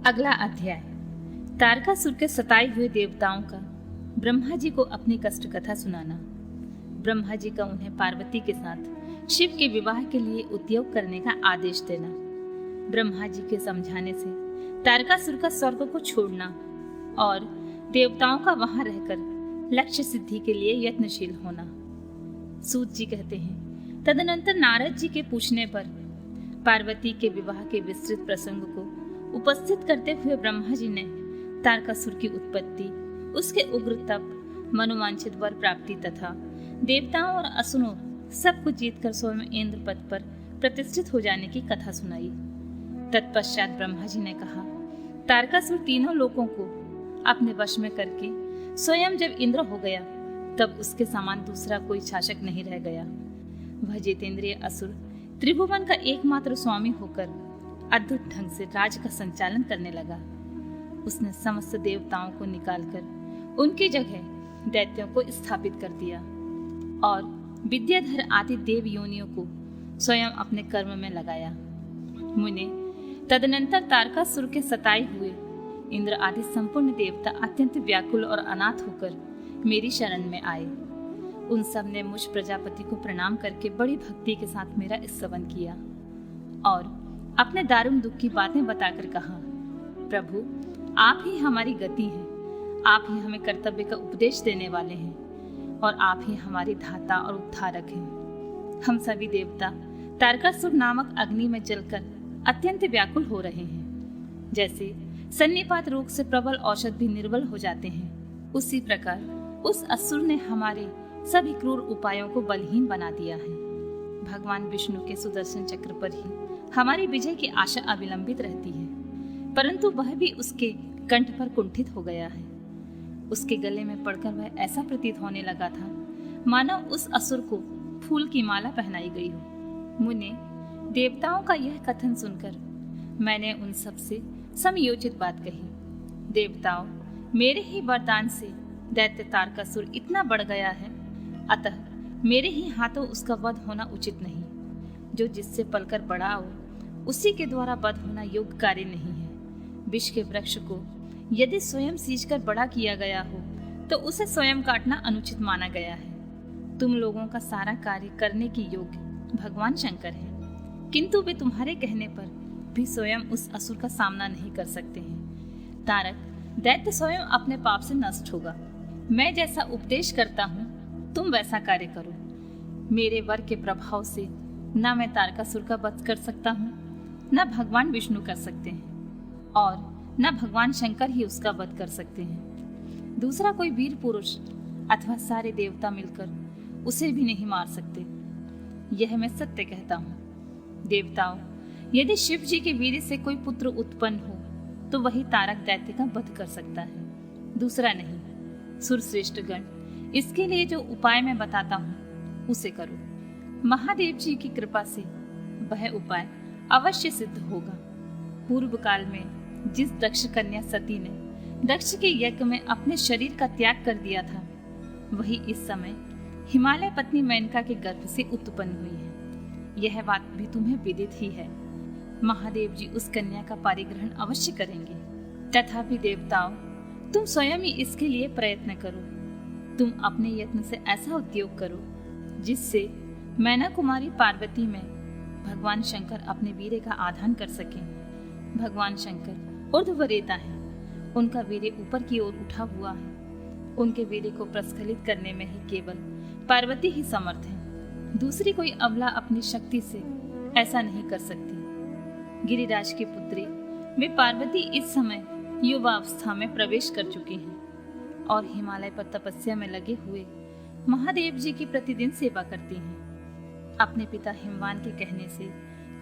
अगला अध्याय। तारकासुर के सताए हुए देवताओं का ब्रह्मा जी को अपनी कष्ट कथा सुनाना। ब्रह्मा जी का उन्हें पार्वती के साथ शिव के विवाह के लिए उद्योग करने का आदेश देना। ब्रह्मा जी के समझाने से तारकासुर का स्वर्ग को छोड़ना और देवताओं का वहां रहकर लक्ष्य सिद्धि के लिए यत्नशील होना। सूत जी कहते हैं, तदनंतर नारद जी के पूछने पर पार्वती के विवाह के विस्तृत प्रसंग को उपस्थित करते हुए ब्रह्मा जी ने तारकासुर की उत्पत्ति, उसके उग्र तप, मनोवांछित वर प्राप्ति तथा देवताओं और असुरों सबको जीतकर स्वयं इंद्र पद पर प्रतिष्ठित हो जाने की कथा सुनाई। तत्पश्चात ब्रह्मा जी ने कहा, तारकासुर तीनों लोकों को अपने वश में करके स्वयं जब इंद्र हो गया तब उसके समान दूसरा कोई शासक नहीं रह गया। वह जितेंद्रिय असुर त्रिभुवन का एकमात्र स्वामी होकर अद्भुत ढंग से राज्य का संचालन करने लगा। उसने समस्त देवताओं को निकालकर उनकी जगह दैत्यों को स्थापित कर दिया और विद्याधर आदि देव योनियों को स्वयं अपने कर्म में लगाया। मुने, तदनंतर तारकासुर के सताए हुए इंद्र आदि संपूर्ण देवता अत्यंत व्याकुल और अनाथ होकर मेरी शरण में आए। उन सब ने मुझ प्रजापति को प्रणाम करके बड़ी भक्ति के साथ मेरा स्तवन किया और अपने दारुण दुख की बातें बताकर कहा, प्रभु, आप ही हमारी गति हैं, आप ही हमें कर्तव्य का उपदेश देने वाले हैं और आप ही हमारी धाता और उद्धारक हैं। हम सभी देवता तारकासुर नामक अग्नि में जलकर अत्यंत व्याकुल हो रहे हैं। जैसे सन्निपात रोग से प्रबल औषध भी निर्बल हो जाते हैं, उसी प्रकार उस असुर ने हमारे सभी क्रूर उपायों को बलहीन बना दिया है। भगवान विष्णु के सुदर्शन चक्र पर ही हमारी विजय की आशा अविलंबित रहती है, परंतु वह भी उसके कंठ पर कुंठित हो गया है। उसके गले में पड़कर वह ऐसा प्रतीत होने लगा था मानो उस असुर को फूल की माला पहनाई गई हो। मुने, देवताओं का यह कथन सुनकर मैंने उन सब से समयोचित बात कही। देवताओं, मेरे ही वरदान से दैत्य तारकासुर इतना बढ़ गया है, अतः मेरे ही हाथों उसका वध होना उचित नहीं। जो जिससे पलकर बड़ा हो उसी के द्वारा वध होना योग्य कार्य नहीं है। विष के वृक्ष को यदि स्वयं सींचकर बड़ा किया गया हो तो उसे स्वयं काटना अनुचित माना गया है। तुम लोगों का सारा कार्य करने की योग्य भगवान शंकर है, किंतु वे तुम्हारे कहने पर भी स्वयं उस असुर का सामना नहीं कर सकते हैं। तारक, दैत्य स्वयं अपने पाप से नष्ट होगा। मैं जैसा उपदेश करता हूँ तुम वैसा कार्य करो। मेरे वर के प्रभाव से न मैं तारकासुर का वध कर सकता हूँ, न भगवान विष्णु कर सकते हैं और न भगवान शंकर ही उसका वध कर सकते हैं। दूसरा कोई वीर पुरुष अथवा सारे देवता मिलकर उसे भी नहीं मार सकते। यह मैं सत्य कहता हूँ। देवताओं, यदि शिव जी के वीर से कोई पुत्र उत्पन्न हो तो वही तारक दैत्य का वध कर सकता है, दूसरा नहीं। सुरश्रेष्ठ गण, इसके लिए जो उपाय मैं बताता हूँ उसे करो। महादेव जी की कृपा से वह उपाय अवश्य सिद्ध होगा। पूर्व काल में जिस दक्ष कन्या सती ने दक्ष के यज्ञ में अपने शरीर का त्याग कर दिया था, वही इस समय हिमालय पत्नी मेनका के गर्भ से उत्पन्न हुई है। यह बात भी तुम्हें विदित ही है। महादेव जी उस कन्या का पारिग्रहण अवश्य करेंगे। तथापि देवताओं, तुम स्वयं ही इसके लिए प्रयत्न करो। तुम अपने यत्न से ऐसा उद्योग करो जिससे मैना कुमारी पार्वती में भगवान शंकर अपने वीर्य का आधान कर सके। भगवान शंकर ऊर्ध्वरेता है, उनका वीर्य ऊपर की ओर उठा हुआ है। उनके वीर्य को प्रस्खलित करने में ही केवल पार्वती ही समर्थ है। दूसरी कोई अबला अपनी शक्ति से ऐसा नहीं कर सकती। गिरिराज की पुत्री वे पार्वती इस समय युवावस्था में प्रवेश कर चुकी हैं और हिमालय पर तपस्या में लगे हुए महादेव जी की प्रतिदिन सेवा करती हैं। अपने पिता हिमवान के कहने से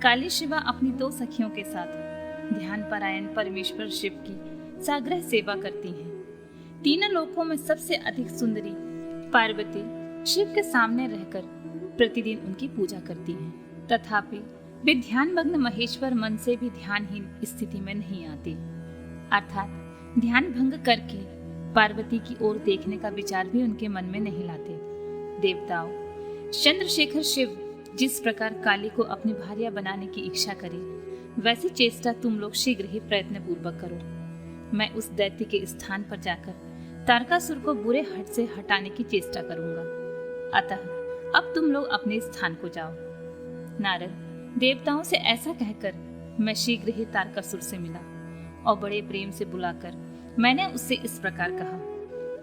काली शिवा अपनी 2 सखियों के साथ ध्यान परायण परमेश्वर शिव की साग्रह सेवा करती हैं। तीनों लोकों में सबसे अधिक सुंदरी पार्वती शिव के सामने रहकर प्रतिदिन उनकी पूजा करती हैं। तथापि वे ध्यानमग्न महेश्वर मन से भी ध्यानहीन स्थिति में नहीं आती, अर्थात ध्यान भंग करके पार्वती की ओर देखने का विचार भी उनके मन में नहीं लाते। देवताओं, चंद्रशेखर शिव जिस प्रकार काली को अपनी भार्या बनाने की इच्छा करे, वैसी चेष्टा तुम लोग शीघ्र ही प्रयत्न पूर्वक करो। मैं उस दैत्य के स्थान पर जाकर तारकासुर को बुरे हट से हटाने की चेष्टा करूंगा। अतः अब तुम लोग अपने स्थान को जाओ। नारद, देवताओं से ऐसा कहकर मैं शीघ्र ही तारकासुर से मिला और बड़े प्रेम से बुलाकर मैंने उससे इस प्रकार कहा,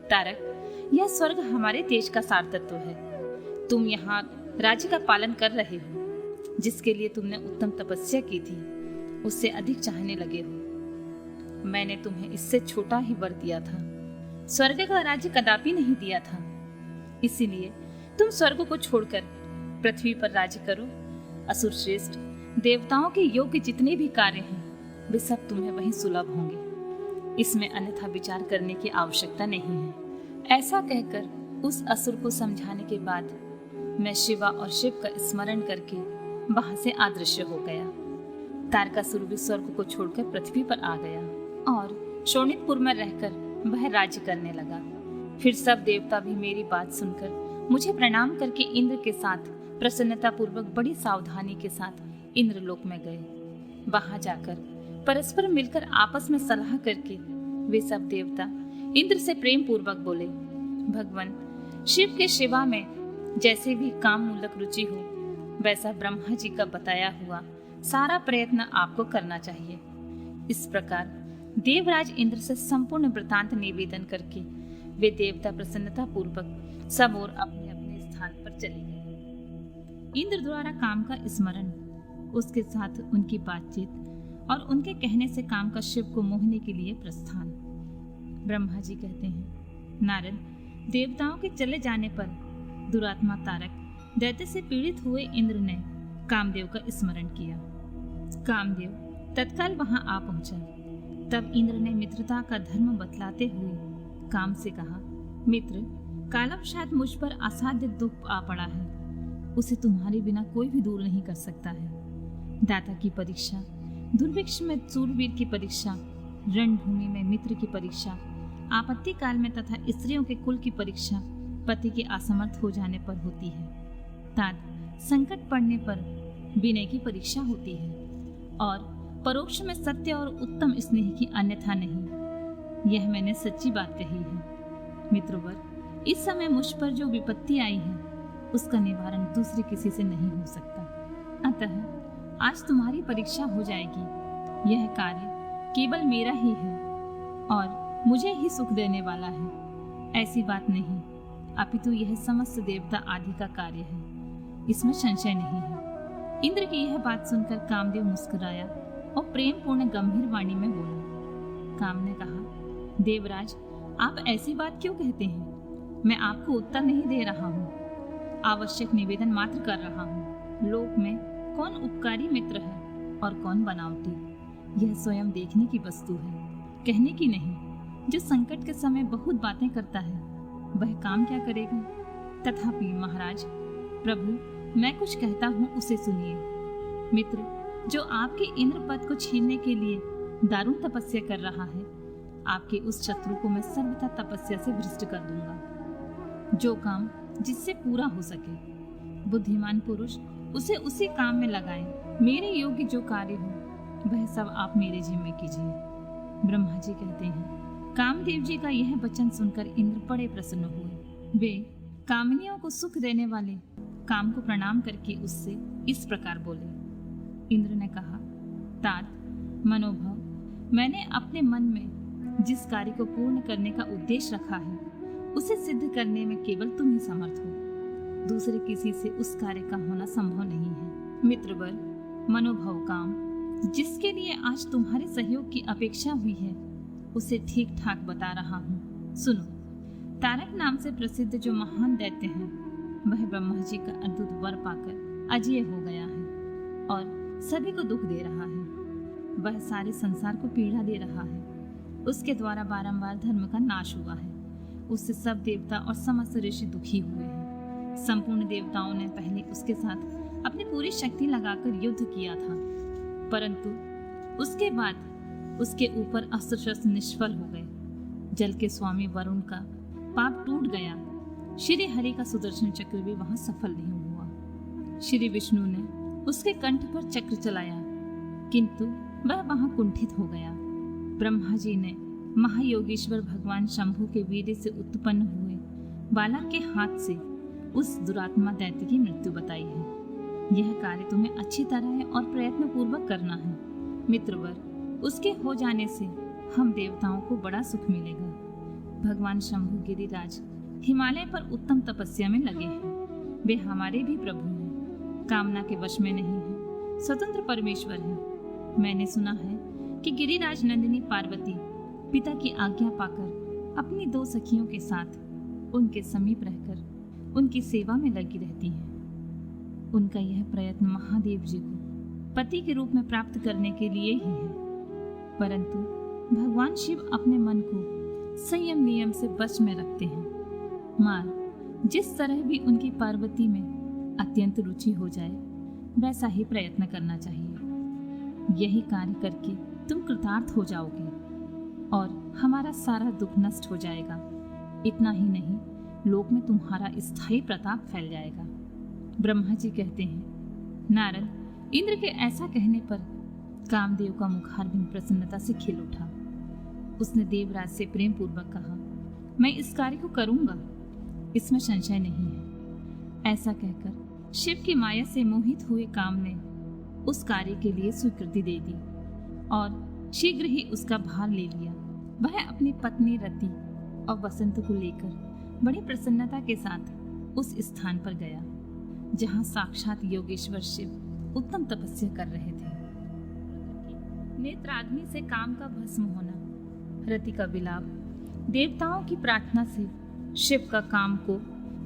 तारक, यह स्वर्ग हमारे देश का सार तत्व है। तुम यहाँ राज्य का पालन कर रहे हो। जिसके लिए तुमने उत्तम तपस्या की थी उससे अधिक चाहने लगे हो। मैंने तुम्हें इससे छोटा ही वर दिया था, स्वर्ग का राज्य कदापि नहीं दिया था। इसीलिए तुम स्वर्ग को छोड़कर पृथ्वी पर राज्य करो। असुर श्रेष्ठ, देवताओं के योग्य जितने भी कार्य हैं वे सब तुम्हें वहीं सुलभ होंगे। इसमें अन्यथा विचार करने की आवश्यकता नहीं है। ऐसा कहकर उस असुर को समझाने के बाद मैं शिवा और शिव का स्मरण करके वहां से अदृश्य हो गया। तारकासुर भी स्वर्ग को छोड़कर पृथ्वी पर आ गया और शोणितपुर में रहकर वह राज्य करने लगा। फिर सब देवता भी मेरी बात सुनकर मुझे प्रणाम करके इंद्र के साथ प्रसन्नता पूर्वक बड़ी सावधानी के साथ इंद्रलोक में गए। वहां जाकर परस्पर मिलकर आपस में सलाह करके वे सब देवता इंद्र से प्रेम पूर्वक बोले, भगवान शिव के सेवा में जैसे भी काम मूलक रुचि हो वैसा ब्रह्मा जी का बताया हुआ सारा प्रयत्न आपको करना चाहिए। इस प्रकार देवराज इंद्र से संपूर्ण वृतांत निवेदन करके वे देवता प्रसन्नता पूर्वक सब और अपने अपने स्थान पर चले गए। इंद्र द्वारा काम का स्मरण, उसके साथ उनकी बातचीत और उनके कहने से काम का शिव को मोहने के लिए प्रस्थान। ब्रह्मा जी कहते हैं, नारद, देवताओं के चले जाने पर दुरात्मा तारक दैत्य से पीड़ित हुए इंद्र ने कामदेव का स्मरण किया। कामदेव तत्काल वहां आ पहुंचा। तब इंद्र ने मित्रता का धर्म बतलाते हुए काम से कहा, मित्र, कालवशात मुझ पर असाध्य दुख आ पड़ा है। उसे तुम्हारे बिना कोई भी दूर नहीं कर सकता है। दाता की परीक्षा, दुर्भिक्ष में सूरवीर की परीक्षा, रणभूमि में मित्र की परीक्षा, आपत्ति काल में तथा स्त्रियों के कुल की परीक्षा पति के असमर्थ हो जाने पर होती है। तात संकट पड़ने पर विनय की परीक्षा होती है और परोक्ष में सत्य और उत्तम स्नेह की अन्यथा नहीं। यह मैंने सच्ची बात कही है। मित्रवर, इस समय मुझ पर जो विपत्ति आई है उसका निवारण दूसरे किसी से नहीं हो सकता। अतः आज तुम्हारी परीक्षा हो जाएगी। यह कार्य केवल मेरा ही है और मुझे ही सुख देने वाला है, ऐसी बात नहीं, अपितु यह समस्त देवता आदि का कार्य है, इसमें संशय नहीं है। इंद्र की यह बात सुनकर कामदेव मुस्कुराया और प्रेम पूर्ण गंभीर वाणी में बोला। काम ने कहा, देवराज, आप ऐसी बात क्यों कहते हैं? मैं आपको उत्तर नहीं दे रहा हूँ, आवश्यक निवेदन मात्र कर रहा हूँ। लोक में कौन उपकारी मित्र है और कौन बनावटी, यह स्वयं देखने की वस्तु है, कहने की नहीं। जो संकट के समय बहुत बातें करता है वह काम क्या करेगा? तथापि महाराज, प्रभु, मैं कुछ कहता हूँ उसे सुनिए। मित्र, जो आपके इंद्र पद को छीनने के लिए दारुण तपस्या कर रहा है, आपके उस शत्रु को मैं सर्वथा तपस्या से भ्रष्ट कर दूंगा। जो काम जिससे पूरा हो सके, बुद्धिमान पुरुष उसे उसी काम में लगाए। मेरे योग्य जो कार्य हो वह सब आप मेरे जिम्मे कीजिए। ब्रह्मा जी कहते हैं, कामदेव जी का यह वचन सुनकर इंद्र बड़े प्रसन्न हुए। वे कामनियों को सुख देने वाले काम को प्रणाम करके उससे इस प्रकार बोले। इंद्र ने कहा, तात, मनोभव, मैंने अपने मन में जिस कार्य को पूर्ण करने का उद्देश्य रखा है उसे सिद्ध करने में केवल तुम ही समर्थ हो। दूसरे किसी से उस कार्य का होना संभव नहीं है। मित्रवर, मनोभव काम जिसके लिए आज तुम्हारे सहयोग की अपेक्षा हुई है उसे ठीक ठाक बता रहा हूँ। सुनो, तारक नाम से प्रसिद्ध जो महान दैत्य है वह ब्रह्मा जी का अद्भुत वर पाकर अजेय हो गया है और सभी को दुख दे रहा है। वह सारे संसार को पीड़ा दे रहा है। उसके द्वारा बारंबार धर्म का नाश हुआ है। उससे सब देवता और समस्त ऋषि दुखी हुए हैं। संपूर्ण देवताओं ने पहले उसके साथ अपनी पूरी शक्ति लगाकर युद्ध किया था, परंतु उसके बाद उसके ऊपर अस्त्र शस्त्र निष्फल हो गए। जल के स्वामी वरुण का पाप टूट गया। श्री हरि का सुदर्शन चक्र भी वहां सफल नहीं हुआ। श्री विष्णु ने उसके कंठ पर चक्र चलाया, किंतु वह वहां कुंठित हो गया। ब्रह्मा जी ने महायोगेश्वर भगवान शंभु के वीर्य से उत्पन्न हुए बालक के हाथ से उस दुरात्मा दैत्य की मृत्यु बताई है। यह कार्य तुम्हें अच्छी तरह और प्रयत्न पूर्वक करना है मित्रवर। उसके हो जाने से हम देवताओं को बड़ा सुख मिलेगा। भगवान शंभु गिरिराज हिमालय पर उत्तम तपस्या में लगे हैं। वे हमारे भी प्रभु हैं, कामना के वश में नहीं हैं, स्वतंत्र परमेश्वर हैं। मैंने सुना है कि गिरिराज नंदिनी पार्वती पिता की आज्ञा पाकर अपनी 2 सखियों के साथ उनके समीप रहकर उनकी सेवा में लगी रहती हैं। उनका यह प्रयत्न महादेव जी को पति के रूप में प्राप्त करने के लिए ही है, परंतु भगवान शिव अपने मन को संयम नियम से वश में रखते हैं। मार जिस तरह भी उनकी पार्वती में अत्यंत रुचि हो जाए वैसा ही प्रयत्न करना चाहिए। यही कार्य करके तुम कृतार्थ हो जाओगे और हमारा सारा दुख नष्ट हो जाएगा। इतना ही नहीं, लोक में तुम्हारा स्थायी प्रताप फैल जाएगा। ब्रह्मा जी कहते हैं, नारद, इंद्र के ऐसा कहने पर कामदेव का मुखारबिंद प्रसन्नता से खिल उठा। उसने देवराज से प्रेम पूर्वक कहा, मैं इस कार्य को करूंगा, इसमें संशय नहीं है। ऐसा कहकर शिव की माया से मोहित हुए काम ने उस कार्य के लिए स्वीकृति दे दी और शीघ्र ही उसका भार ले लिया। वह अपनी पत्नी रति और वसंत को लेकर बड़ी प्रसन्नता के साथ उस स्थान पर गया जहां साक्षात योगेश्वर शिव उत्तम तपस्या कर रहे थे। नेत्राग्नि से काम का भस्म होना, रति का विलाप, देवताओं की प्रार्थना से शिव का काम को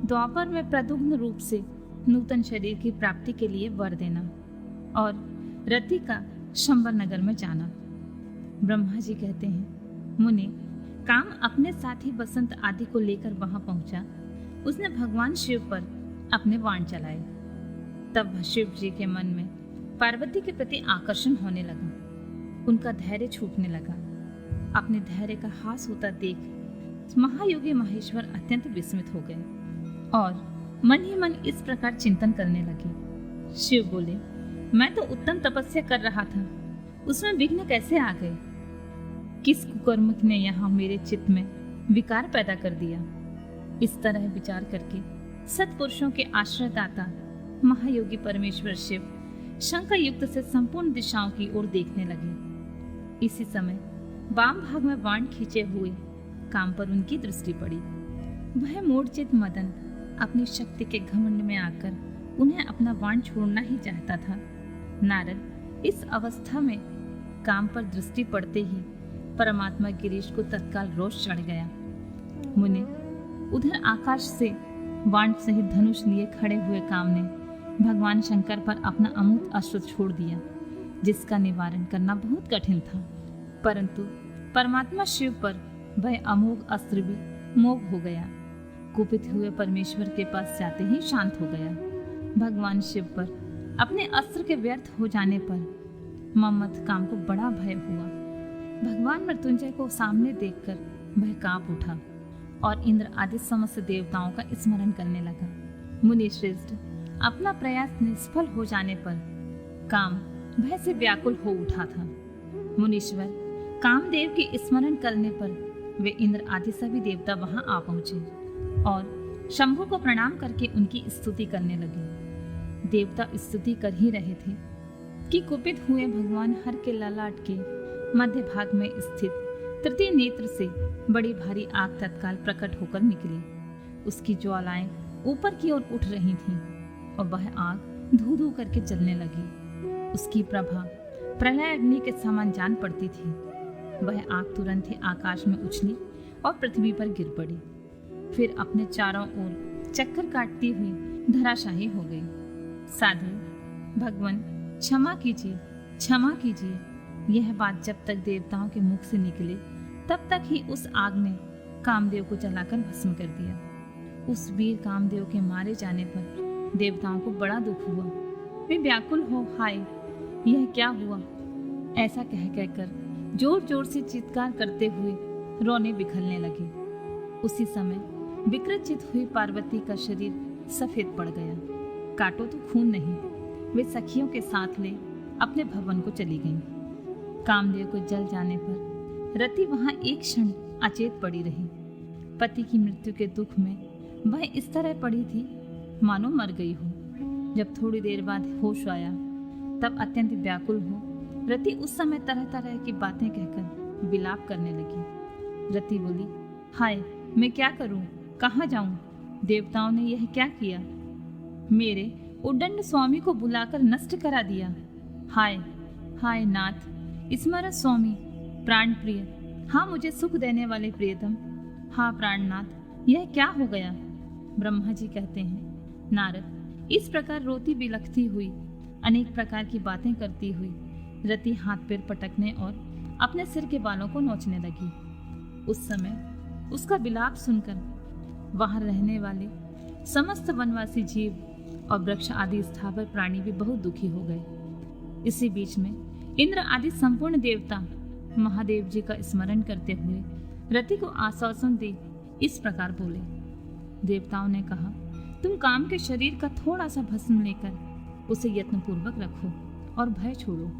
द्वापर में प्रदुग्न रूप से नूतन शरीर की प्राप्ति के लिए वर देना और रति का शंबर नगर में जाना। ब्रह्मा जी कहते हैं, मुनि, काम अपने साथी बसंत आदि को लेकर वहां पहुंचा। उसने भगवान शिव पर अपने बाण चलाए। तब शिव जी के मन में पार्वती के प्रति आकर्षण होने लगा। उनका धैर्य छूटने लगा। अपने धैर्य का हास होता देख महायोगी महेश्वर अत्यंत विस्मित हो गए और मन ही मन इस प्रकार चिंतन करने लगे। शिव बोले, मैं तो उत्तम तपस्या कर रहा था, उसमें विघ्न कैसे आ गए? किस कुकर्म ने यहाँ मेरे चित्त में विकार पैदा कर दिया? इस तरह विचार करके सत्पुरुषों के आश्रयदाता महायोगी परमेश्वर शिव शंका युक्त से संपूर्ण दिशाओं की ओर देखने लगे। इसी समय वाम भाग में बाण खींचे हुए काम पर उनकी दृष्टि पड़ी। वह मूर्छित मदन अपनी शक्ति के घमंड में आकर उन्हें अपना बाण छोड़ना ही चाहता था। नारद, इस अवस्था में काम पर दृष्टि पड़ते ही परमात्मा गिरीश को तत्काल रोष चढ़ गया। मुनि, उधर आकाश से बाण सहित धनुष लिए खड़े हुए काम ने भगवान शंकर पर अपना अमूत अस्त्र छोड़ दिया, जिसका निवारण करना बहुत कठिन था, परंतु परमात्मा शिव पर वह अमोघ अस्त्र भी मोह हो गया। कुपित हुए परमेश्वर के पास जाते ही शांत हो गया। भगवान शिव पर अपने अस्त्र के व्यर्थ हो जाने पर मम्मथ काम को बड़ा भय हुआ। भगवान मृत्युंजय को सामने देखकर वह कांप उठा और इंद्र आदि समस्त देवताओं का स्मरण करने लगा। मुनि श्रेष्ठ, अपना प्रयास निष्फल हो जाने पर काम भय से व्याकुल हो उठा था। मुनीश्वर, कामदेव के स्मरण करने पर वे इंद्र आदि सभी देवता वहां आ पहुंचे और शंभु को प्रणाम करके उनकी स्तुति करने लगे। देवता स्तुति कर ही रहे थे कि कुपित हुए भगवान हर के ललाट के मध्य भाग में स्थित तृतीय नेत्र से बड़ी भारी आग तत्काल प्रकट होकर निकली। उसकी ज्वालाएं ऊपर की ओर उठ रही थीं और वह आग धू धू करके जलने लगी। उसकी प्रभा प्रलय अग्नि के समान जान पड़ती थी। वह आग तुरंत ही आकाश में उछली और पृथ्वी पर गिर पड़ी, फिर अपने चारों ओर चक्कर काटती हुई धराशायी हो गई। साधु, भगवान क्षमा कीजिए, क्षमा कीजिए। यह बात जब तक देवताओं के मुख से निकले तब तक ही उस आग ने कामदेव को जलाकर भस्म कर दिया। उस वीर कामदेव के मारे जाने पर देवताओं को बड़ा दुख हुआ। वे व्याकुल हो, हाय यह क्या हुआ, ऐसा कह कहकर जोर जोर से चित्कार करते हुए रोने बिखरने लगे। उसी समय विकृत हुई पार्वती का शरीर सफेद पड़ गया। काटो तो खून नहीं। वे सखियों के साथ ले अपने भवन को चली गईं। कामदेव को जल जाने पर रति वहां एक क्षण अचेत पड़ी रही। पति की मृत्यु के दुख में वह इस तरह पड़ी थी मानो मर गई हो। जब थोड़ी देर बाद होश आया तब अत्यंत व्याकुल हो रति उस समय तरह तरह की बातें कहकर विलाप करने लगी। रति बोली, हाय, मैं क्या करूं, कहाँ जाऊं? देवताओं ने यह क्या किया? मेरे उद्दंड स्वामी को बुलाकर नष्ट करा दिया। हाय हाय नाथ, स्मर स्वामी, प्राण प्रिय, हाँ मुझे सुख देने वाले प्रियतम, हाँ प्राणनाथ, यह क्या हो गया? ब्रह्मा जी कहते हैं, नारद, इस प्रकार रोती बिलखती हुई, अनेक प्रकार की बातें करती हुई रति हाथ पैर पटकने और अपने सिर के बालों को नोचने लगी। उस समय उसका विलाप सुनकर वहां रहने वाले समस्त वनवासी जीव और वृक्ष आदि स्थावर प्राणी भी बहुत दुखी हो गए। इसी बीच में इंद्र आदि संपूर्ण देवता महादेव जी का स्मरण करते हुए रति को आश्वासन दे इस प्रकार बोले। देवताओं ने कहा, तुम काम के शरीर का थोड़ा सा भस्म लेकर उसे यत्नपूर्वक रखो और भय छोड़ो।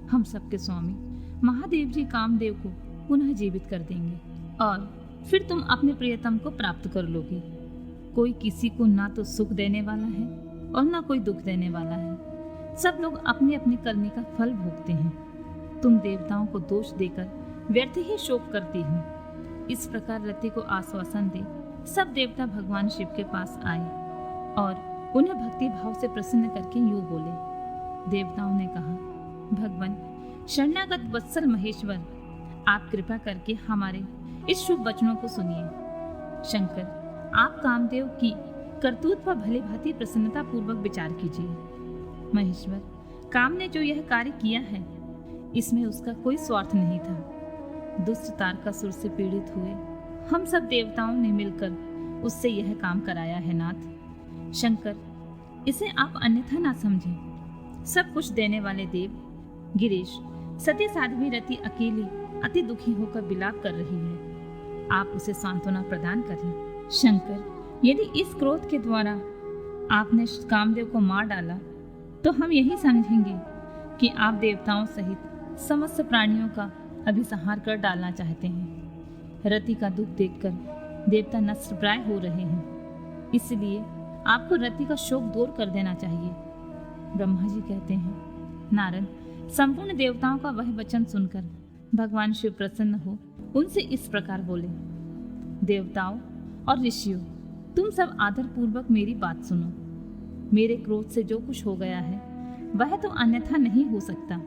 हम सबके स्वामी महादेव जी कामदेव को पुनः जीवित कर देंगे और फिर तुम अपने प्रियतम को प्राप्त कर लोगे। कोई किसी को ना तो सुख देने वाला है और ना कोई दुख देने वाला है। सब लोग अपने अपने करने का फल भोगते हैं। तुम देवताओं को दोष देकर व्यर्थ ही शोक करती हो। इस प्रकार रति को आश्वासन दे सब देवता भगवान शिव के पास आए और उन्हें भक्ति भाव से प्रसन्न करके यूं बोले। देवताओं ने कहा, भगवान शरणागत वत्सल महेश्वर, आप कृपा करके हमारे इस शुभ वचनों को सुनिए। शंकर, आप कामदेव की करतूत पर भली भांति प्रसन्नता पूर्वक विचार कीजिए। महेश्वर, काम ने जो यह कार्य किया है इसमें उसका कोई स्वार्थ नहीं था। दुष्ट तारकासुर से पीड़ित हुए हम सब देवताओं ने मिलकर उससे यह काम कराया है नाथ। शंकर, इसे आप अन्यथा ना समझें। सब कुछ देने वाले देव गिरीश, सती साध्वी रति अकेली अति दुखी होकर विलाप कर रही है। आप उसे सांत्वना प्रदान करें। शंकर, यदि इस क्रोध के द्वारा आपने कामदेव को मार डाला तो हम यही समझेंगे कि आप देवताओं सहित समस्त प्राणियों का अभिसंहार कर डालना चाहते हैं। रति का दुख देखकर देवता नष्टप्राय हो रहे हैं, इसलिए आपको रति का शोक दूर कर देना चाहिए। ब्रह्मा जी कहते हैं, नारद, संपूर्ण देवताओं का वह वचन सुनकर भगवान शिव प्रसन्न हो उनसे इस प्रकार बोले। देवताओं और ऋषियों, तुम सब आदर पूर्वक मेरी बात सुनो। मेरे क्रोध से जो कुछ हो गया है वह तो अन्यथा नहीं हो सकता।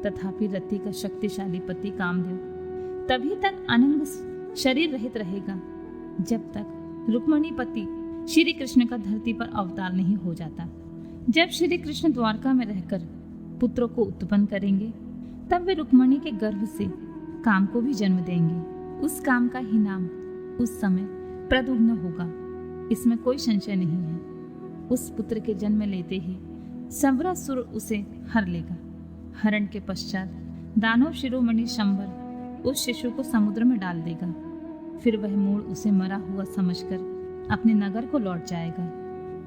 तथापि रति का शक्तिशाली पति कामदेव तभी तक अनंग शरीर रहित रहेगा जब तक रुक्मणी पति श्री कृष्ण का धरती पर अवतार नहीं हो जाता। जब श्री कृष्ण द्वारका में रहकर पुत्रों को उत्पन्न करेंगे तब वे रुक्मणी के गर्भ से काम को भी जन्म देंगे। उस काम का ही नाम उस समय प्रद्युम्न होगा, इसमें कोई संशय नहीं है। उस पुत्र के जन्म लेते ही संवरासुर उसे हर लेगा। हरण के पश्चात दानव शिरोमणि शंबर उस शिशु को समुद्र में डाल देगा। फिर वह मूढ़ उसे मरा हुआ समझकर अपने नगर को लौट जाएगा।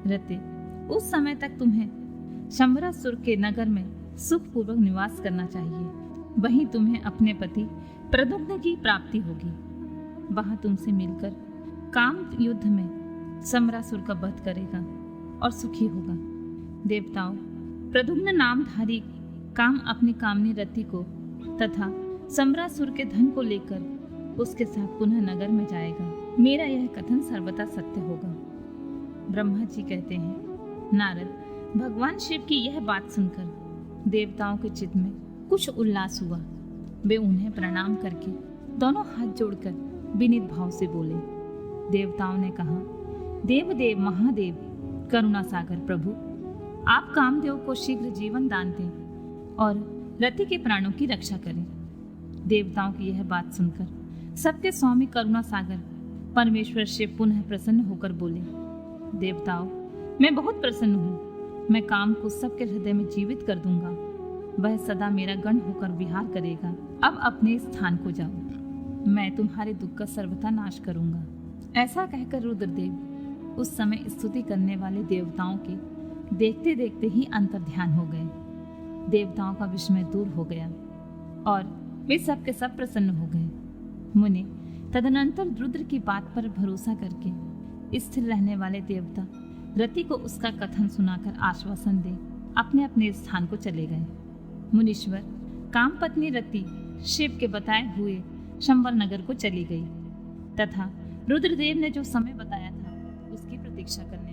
रति, उस समय तक तुम्हें शंबरासुर के नगर में सुखपूर्वक निवास करना चाहिए। वहीं तुम्हें अपने पति प्रद्युम्न की प्राप्ति होगी। वहां तुमसे मिलकर काम युद्ध में शंबरासुर का वध करेगा और सुखी होगा। देवताओं, प्रद्युम्न नामधारी काम अपनी कामनी रति को तथा शंबरासुर के धन को लेकर उसके साथ पुनः नगर में जाएगा। मेरा यह कथन सर्वथा सत्य होगा। ब्रह्मा जी कहते हैं, नारद, भगवान शिव की यह बात सुनकर देवताओं के चित्त में कुछ उल्लास हुआ। वे उन्हें प्रणाम करके दोनों हाथ जोड़कर विनीत भाव से बोले। देवताओं ने कहा, देवदेव महादेव, करुणा सागर प्रभु, आप कामदेव को शीघ्र जीवन दान दें और रति के प्राणों की रक्षा करें। देवताओं की यह बात सुनकर सबके स्वामी करुणा सागर परमेश्वर शिव पुनः प्रसन्न होकर बोले। देवताओं, मैं बहुत प्रसन्न हूँ। मैं काम को सबके हृदय में जीवित कर दूंगा। वह सदा मेरा गण होकर विहार करेगा। अब अपने स्थान को जाओ, मैं तुम्हारे दुख का सर्वथा नाश करूंगा। ऐसा कहकर रुद्रदेव उस समय स्तुति करने वाले देवताओं के देखते देखते ही अंतर्ध्यान हो गए। देवताओं का विस्मय दूर हो गया और वे सब के सब प्रसन्न हो गए। मुनि तदनंतर रुद्र की बात पर भरोसा करके स्थिर रहने वाले देवता रति को उसका कथन सुनाकर आश्वासन दे अपने अपने स्थान को चले गए। मुनीश्वर काम पत्नी रति शिव के बताए हुए शंबर नगर को चली गई तथा रुद्रदेव ने जो समय बताया था उसकी प्रतीक्षा करने